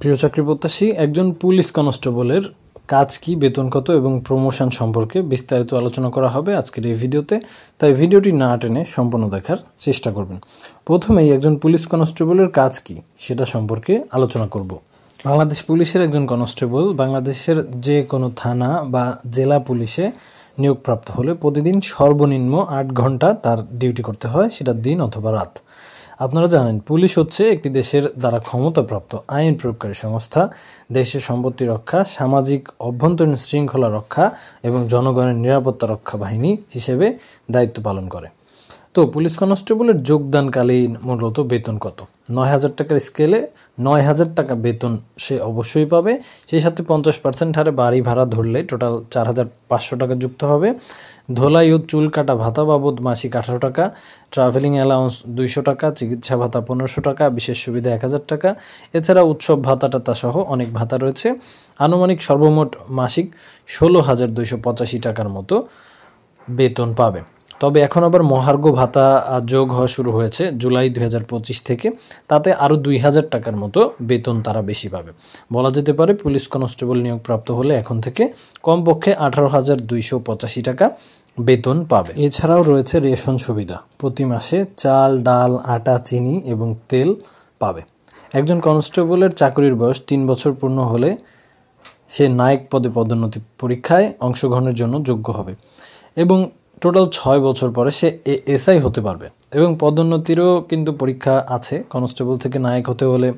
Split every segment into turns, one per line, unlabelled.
প্রিয় চাকরি প্রত্যাশী, একজন পুলিশ কনস্টেবলের কাজ কি, বেতন কত এবং প্রমোশন সম্পর্কে বিস্তারিত আলোচনা করা হবে আজকের এই ভিডিওতে। তাই ভিডিওটি না টেনে সম্পূর্ণ দেখার চেষ্টা করবেন। প্রথমেই একজন পুলিশ কনস্টেবলের কাজ কি সেটা সম্পর্কে আলোচনা করব। বাংলাদেশ পুলিশের একজন কনস্টেবল বাংলাদেশের যে কোনো থানা বা জেলা পুলিশে নিয়োগপ্রাপ্ত হলে প্রতিদিন সর্বনিম্ন 8 ঘন্টা তার ডিউটি করতে হয়, সেটা দিন অথবা রাত। আপনারা জানেন, পুলিশ হচ্ছে একটি দেশের দ্বারা ক্ষমতাপ্রাপ্ত আইন প্রয়োগকারী সংস্থা। দেশের সম্পত্তি রক্ষা, সামাজিক অভ্যন্তরীণ শৃঙ্খলা রক্ষা এবং জনগণের নিরাপত্তা রক্ষা বাহিনী হিসেবে দায়িত্ব পালন করে। তো পুলিশ কনস্টেবলের যোগদানকালীন মূলত বেতন কত? 9,000 টাকার স্কেলে 9,000 টাকা বেতন সে অবশ্যই পাবে। সেই সাথে 50% হারে বাড়ি ভাড়া ধরলে টোটাল 4,500 টাকা যুক্ত হবে। ধোলাই ও চুল কাটা ভাতা বাবদ মাসিক 18 টাকা, ট্রাভেলিং অ্যালাউন্স 200 টাকা, চিকিৎসা ভাতা 1500 টাকা, বিশেষ সুবিধা 1000 টাকা। এছাড়া উৎসব ভাতা টাতা সহ অনেক ভাতা রয়েছে। আনুমানিক সর্বমোট মাসিক 16,285 টাকার মতো বেতন পাবে। তবে এখন আবার মহার্ঘ ভাতা যোগ হওয়া শুরু হয়েছে জুলাই 2025 থেকে। তাতে আরও 2,000 টাকার মতো বেতন তারা বেশি পাবে। বলা যেতে পারে পুলিশ কনস্টেবল নিয়োগপ্রাপ্ত হলে এখন থেকে কমপক্ষে 18,285 টাকা বেতন পাবে। এছাড়াও রয়েছে রেশন সুবিধা, প্রতি মাসে চাল, ডাল, আটা, চিনি এবং তেল পাবে। একজন কনস্টেবলের চাকরির বয়স 3 বছর পূর্ণ হলে সে নায়ক পদে পদোন্নতি পরীক্ষায় অংশগ্রহণের জন্য যোগ্য হবে এবং টোটাল 6 বছর পরে সে এসআই হতে পারবে। এবং পদোন্নতিরও কিন্তু পরীক্ষা আছে। কনস্টেবল থেকে নায়ক হতে হলে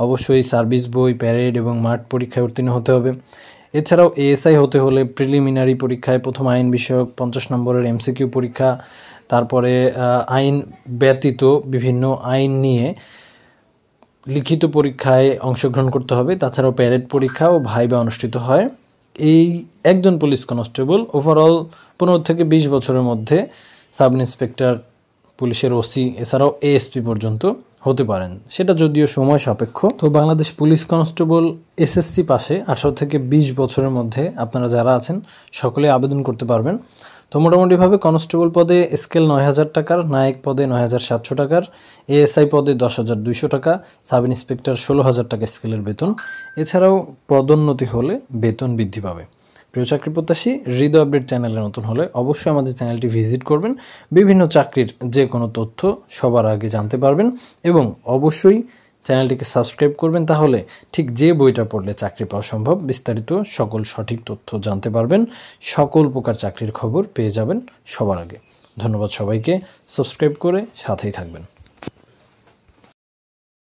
অবশ্যই সার্ভিস বই, প্যারেড এবং মাঠ পরীক্ষায় উত্তীর্ণ হতে হবে। এছাড়াও এএসআই হতে হলে প্রিলিমিনারি পরীক্ষায় প্রথম আইন বিষয়ক 50 নম্বরের এমসিকিউ পরীক্ষা, তারপরে আইন ব্যতীত বিভিন্ন আইন নিয়ে লিখিত পরীক্ষায় অংশগ্রহণ করতে হবে। তাছাড়াও প্যারেড পরীক্ষা ও ভাইবা অনুষ্ঠিত হয়। এই একজন পুলিশ কনস্টেবল ওভারঅল 15 থেকে 20 বছরের মধ্যে সাব ইন্সপেক্টর, পুলিশের ওসি, এছাড়াও এএসপি পর্যন্ত হতে পারেন, সেটা যদিও সময় সাপেক্ষ। তো বাংলাদেশ পুলিশ কনস্টেবল এসএসসি পাশে 18 থেকে 20 বছরের মধ্যে আপনারা যারা আছেন সকলে আবেদন করতে পারবেন। তো মোটামুটিভাবে কনস্টেবল পদে স্কেল 9,000 টাকার, নায়ক পদে 9,700 টাকার, এএসআই পদে 10,200 টাকা, সাব ইন্সপেক্টর 16,000 টাকা স্কেলের বেতন। এছাড়াও পদোন্নতি হলে বেতন বৃদ্ধি পাবে। প্রিয় চাকরি প্রত্যাশী, হৃদয় আপডেট চ্যানেলে নতুন হলে অবশ্যই আমাদের চ্যানেলটি ভিজিট করবেন। বিভিন্ন চাকরির যে কোনো তথ্য সবার আগে জানতে পারবেন এবং অবশ্যই চ্যানেলটিকে সাবস্ক্রাইব করবেন। তাহলে ঠিক যে বইটা পড়লে চাকরি পাওয়া সম্ভব, বিস্তারিত সকল সঠিক তথ্য জানতে পারবেন। সকল প্রকার চাকরির খবর পেয়ে যাবেন সবার আগে। ধন্যবাদ সবাইকে। সাবস্ক্রাইব করে সাথেই থাকবেন।